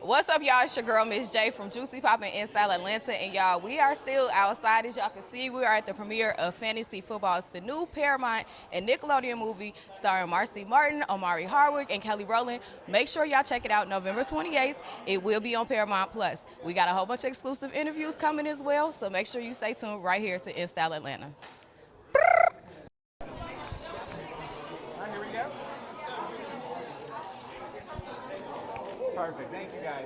What's up, y'all? It's your girl, Miss J from Juicy Poppin' in Style Atlanta. And y'all, we are still outside. As y'all can see, we are at the premiere of Fantasy Football. It's the new Paramount and Nickelodeon movie starring Marsai Martin, Omari Hardwick, and Rowland. Make sure y'all check it out November 28th. It will be on Paramount Plus. We got a whole bunch of exclusive interviews coming as well, so make sure you stay tuned right here to In Style Atlanta. Here we go. Perfect. Thank you, guys.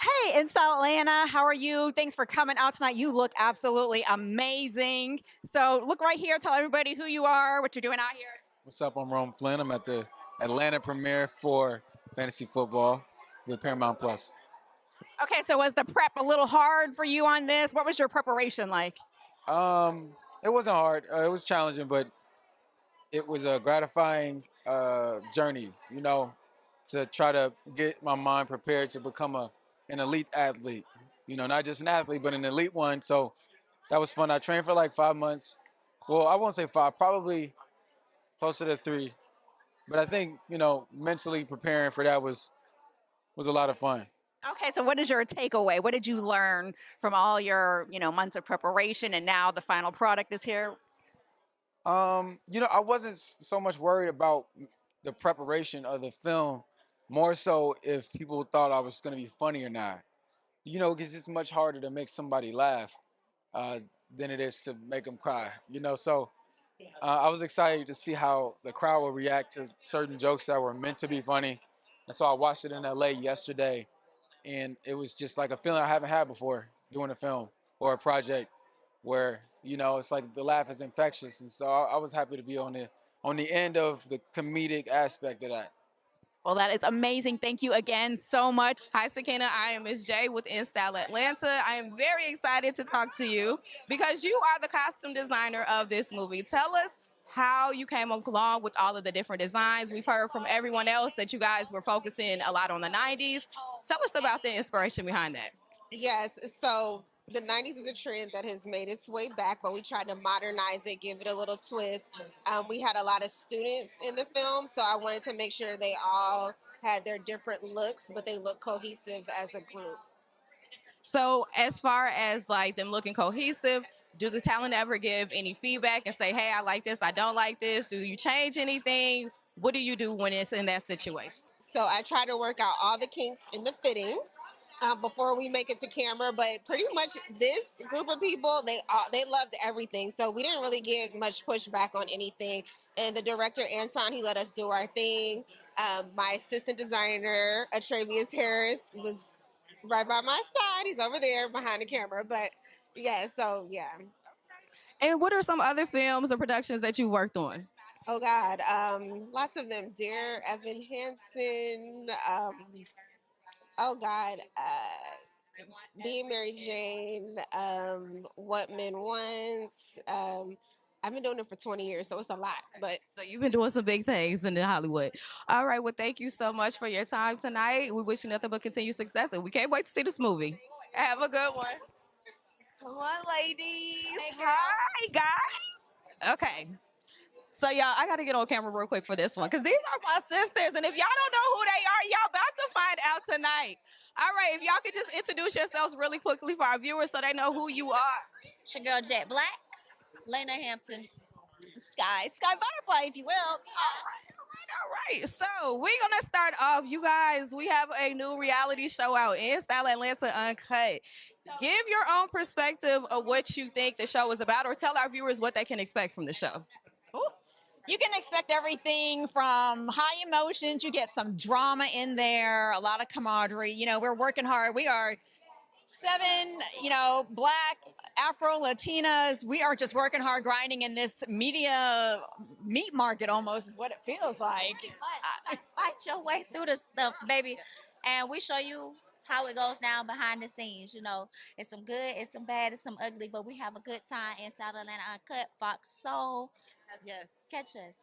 Hey, in Style Atlanta, how are you? Thanks for coming out tonight. You look absolutely amazing. So look right here. Tell everybody who you are, what you're doing out here. What's up? I'm Rome Flynn. I'm at the Atlanta premiere for Fantasy Football with Paramount Plus. Okay, so was the prep a little hard for you on this? What was your preparation like? It wasn't hard. It was challenging, but it was a gratifying journey, to try to get my mind prepared to become an elite athlete. Not just an athlete, but an elite one. So that was fun. I trained for like 5 months. Well, I won't say five, probably closer to 3. But I think, mentally preparing for that was a lot of fun. Okay, so what is your takeaway? What did you learn from all your, months of preparation and now the final product is here? I wasn't so much worried about the preparation of the film, more so if people thought I was going to be funny or not. Because it's much harder to make somebody laugh than it is to make them cry. So I was excited to see how the crowd will react to certain jokes that were meant to be funny. And so I watched it in LA yesterday, and it was just like a feeling I haven't had before doing a film or a project where it's like the laugh is infectious, and so I was happy to be on the end of the comedic aspect of that. Well, that is amazing. Thank you again so much. Hi, Sakina. I am Miss J with In Style Atlanta. I am very excited to talk to you because you are the costume designer of this movie. Tell us how you came along with all of the different designs. We've heard from everyone else that you guys were focusing a lot on the 90s. Tell us about the inspiration behind that. Yes, so the 90s is a trend that has made its way back, but we tried to modernize it, give it a little twist. We had a lot of students in the film, so I wanted to make sure they all had their different looks, but they look cohesive as a group. So, as far as like them looking cohesive, do the talent ever give any feedback and say, hey, I like this, I don't like this? Do you change anything? What do you do when it's in that situation? So I try to work out all the kinks in the fitting before we make it to camera. But pretty much this group of people, they loved everything. So we didn't really get much pushback on anything. And the director Anton, he let us do our thing. My assistant designer, Atravius Harris, was right by my side. He's over there behind the camera. But yeah, so yeah. And what are some other films or productions that you worked on? Oh God, lots of them. Dear Evan Hansen. Oh God, Being Mary Jane. What Men Want. I've been doing it for 20 years, so it's a lot. But So you've been doing some big things in Hollywood. All right, well, thank you so much for your time tonight. We wish you nothing but continued success, and we can't wait to see this movie. Have a good one. Come on, ladies. Hi, guys. Okay. So y'all, I gotta get on camera real quick for this one because these are my sisters, and if y'all don't know who they are, y'all about to find out tonight. All right, if y'all could just introduce yourselves really quickly for our viewers so they know who you are. It's your girl Jet Black, Lena Hampton, Sky Butterfly, if you will. All right. So we're gonna start off. You guys, we have a new reality show out in Style Atlanta Uncut. Give your own perspective of what you think the show is about, or tell our viewers what they can expect from the show. Ooh. You can expect everything from high emotions. You get some drama in there, a lot of camaraderie. We're working hard. We are 7, Black, Afro, Latinas. We are just working hard, grinding in this media meat market almost is what it feels like. Fight your way through the stuff, baby. And we show you how it goes down behind the scenes. It's some good, it's some bad, it's some ugly, but we have a good time in South Atlanta Uncut, Fox Soul. Yes. Catch us.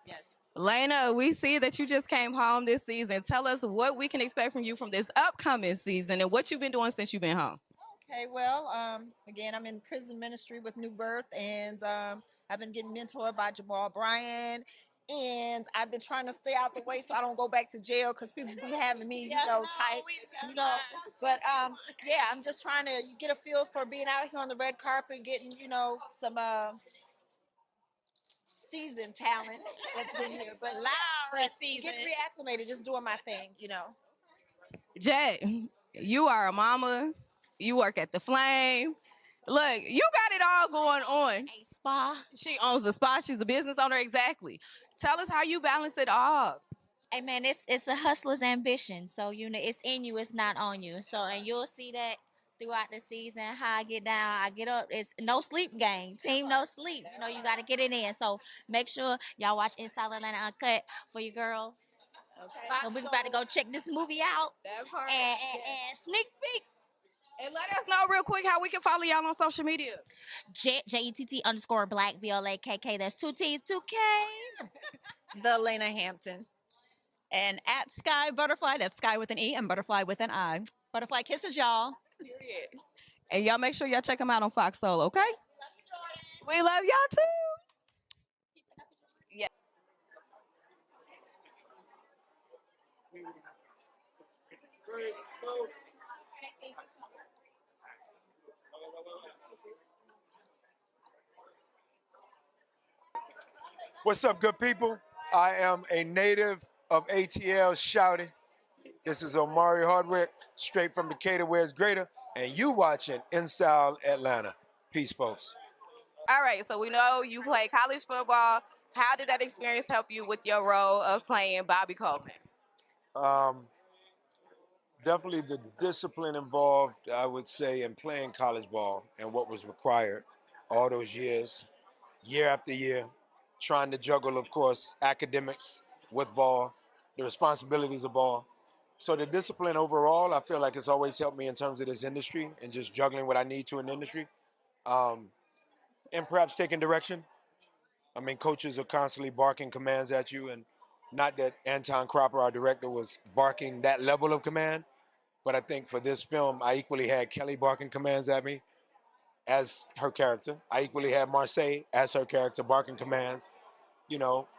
Yes. Lena, we see that you just came home this season. Tell us what we can expect from you from this upcoming season and what you've been doing since you've been home. Okay, well, again, I'm in prison ministry with New Birth, and I've been getting mentored by Jamal Bryan and I've been trying to stay out the way so I don't go back to jail because people be having me, tight, But yeah, I'm just trying to get a feel for being out here on the red carpet, getting, some seasoned talent that's been here. But getting reacclimated, just doing my thing. Jay, you are a mama. You work at the Flame. Look, you got it all going on. A spa. She owns a spa. She's a business owner. Exactly. Tell us how you balance it all. Hey man, it's a hustler's ambition. So it's in you, it's not on you. So and you'll see that throughout the season. How I get down, I get up. It's no sleep gang. Team no sleep. You got to get it in. So make sure y'all watch Inside Atlanta Uncut for your girls. Okay. And we about to go check this movie out. That part. And sneak peek. And let us know real quick how we can follow y'all on social media. JETT_Black BLAKK. That's 2 T's, 2 K's. The Lena Hampton. And at Sky Butterfly, that's Sky with an E and Butterfly with an I. Butterfly kisses, y'all. Period. And y'all make sure y'all check them out on Fox Soul, okay? We love y'all too. Yeah. What's up, good people? I am a native of ATL Shouting. This is Omari Hardwick, straight from Decatur, where it's greater, and you watching In Style Atlanta. Peace, folks. All right, so we know you play college football. How did that experience help you with your role of playing Bobby Coleman? Definitely the discipline involved, I would say, in playing college ball and what was required all those years, year after year, trying to juggle, of course, academics with ball, the responsibilities of ball. So the discipline overall, I feel like it's always helped me in terms of this industry and just juggling what I need to in the industry, and perhaps taking direction. I mean, coaches are constantly barking commands at you, and not that Anton Cropper, our director, was barking that level of command, but I think for this film, I equally had Kelly barking commands at me as her character. I equally had Marsai as her character barking commands.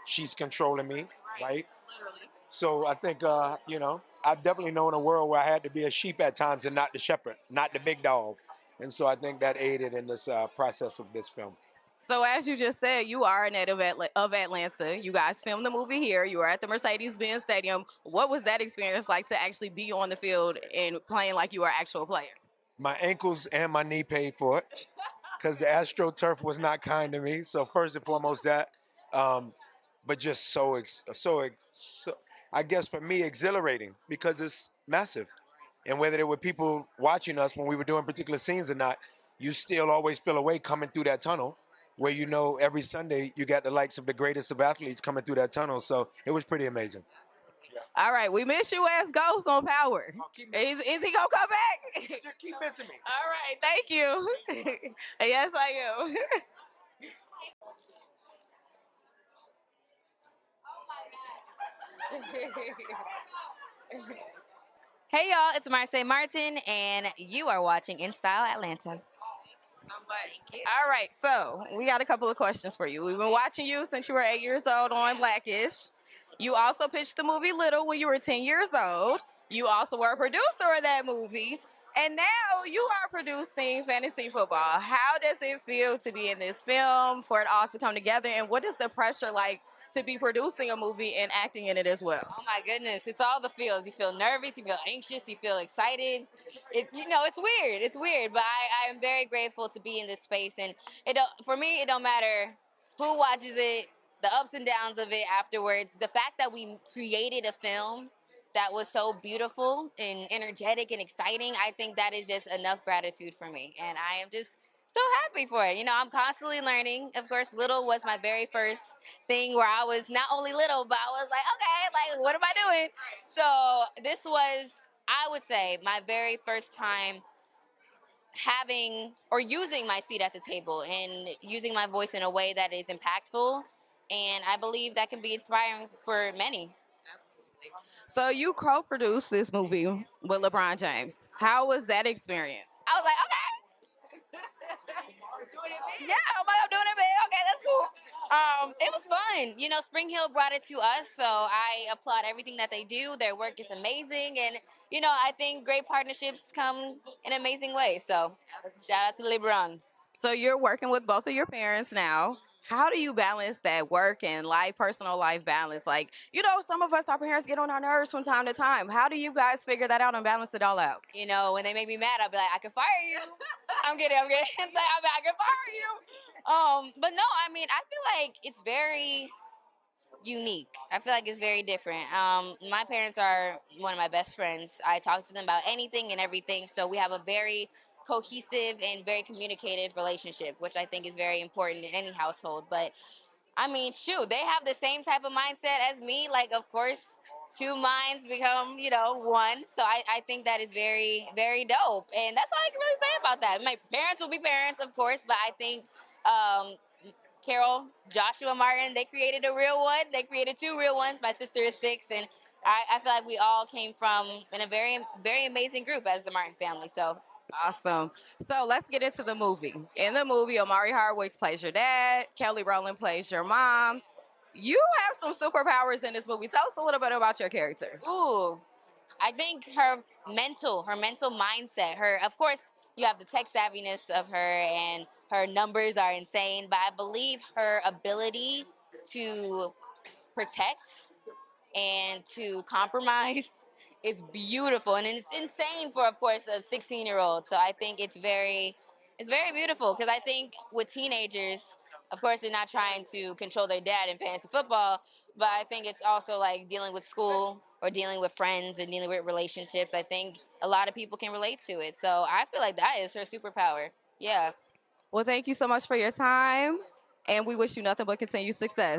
She's controlling me, right? Literally. So I think, I've definitely known a world where I had to be a sheep at times and not the shepherd, not the big dog. And so I think that aided in this process of this film. So as you just said, you are a native of Atlanta. You guys filmed the movie here. You were at the Mercedes-Benz Stadium. What was that experience like to actually be on the field and playing like you were an actual player? My ankles and my knee paid for it because the AstroTurf was not kind to me. So first and foremost that, but just so I guess for me exhilarating because it's massive. And whether there were people watching us when we were doing particular scenes or not, you still always feel a way coming through that tunnel where every Sunday you got the likes of the greatest of athletes coming through that tunnel. So it was pretty amazing. All right, we miss you as Ghost on Power. Is he gonna come back? Just keep missing me. All right, thank you. Yes, I am. Hey y'all, it's Marsai Martin, and you are watching In Style Atlanta. All right, so we got a couple of questions for you. We've been watching you since you were 8 years old on Blackish. You also pitched the movie Little when you were 10 years old. You also were a producer of that movie. And now you are producing fantasy football. How does it feel to be in this film, for it all to come together? And what is the pressure like to be producing a movie and acting in it as well? Oh my goodness, it's all the feels. You feel nervous, you feel anxious, you feel excited. It's weird. It's weird, but I am very grateful to be in this space. And for me, it don't matter who watches it, the ups and downs of it afterwards. The fact that we created a film that was so beautiful and energetic and exciting, I think that is just enough gratitude for me. And I am just so happy for it. I'm constantly learning. Of course, Little was my very first thing where I was not only little, but I was like, okay, like, what am I doing? So this was, I would say, my very first time having or using my seat at the table and using my voice in a way that is impactful. And I believe that can be inspiring for many. So you co-produced this movie with LeBron James. How was that experience? I was like, okay. Yeah, I'm doing it big. Okay, that's cool. It was fun. You know, Spring Hill brought it to us, so I applaud everything that they do. Their work is amazing, and you know, I think great partnerships come in amazing ways. So, shout out to LeBron. So you're working with both of your parents now. How do you balance that work and life, personal life balance? Like, you know, some of us, our parents get on our nerves from time to time. How do you guys figure that out and balance it all out? You know, when they make me mad, I'll be like, I can fire you. I'm kidding. I'll be like, I can fire you. But no, I mean, I feel like it's very unique. I feel like it's very different. My parents are one of my best friends. I talk to them about anything and everything, so we have a very cohesive and very communicative relationship, which I think is very important in any household. But I mean, shoot, they have the same type of mindset as me. Like, of course, two minds become, you know, one. So I think that is very, very dope. And that's all I can really say about that. My parents will be parents, of course, but I think um, Carol, Joshua Martin, they created a real one. They created two real ones. My sister is 6, and I feel like we all came from in a very, very amazing group as the Martin family. So Awesome. So let's get into the movie. In the movie, Omari Hardwick plays your dad, Kelly Rowland plays your mom. You have some superpowers in this movie. Tell us a little bit about your character. ooh, I think her mental mindset, of course, you have the tech savviness of her and her numbers are insane, but I believe her ability to protect and to compromise is beautiful, and it's insane for, of course, a 16-year-old. So I think it's very beautiful, because I think with teenagers, of course, they're not trying to control their dad in fantasy football, but I think it's also like dealing with school or dealing with friends and dealing with relationships. I think a lot of people can relate to it, so I feel like that is her superpower. Yeah. Well, thank you so much for your time, and we wish you nothing but continued success.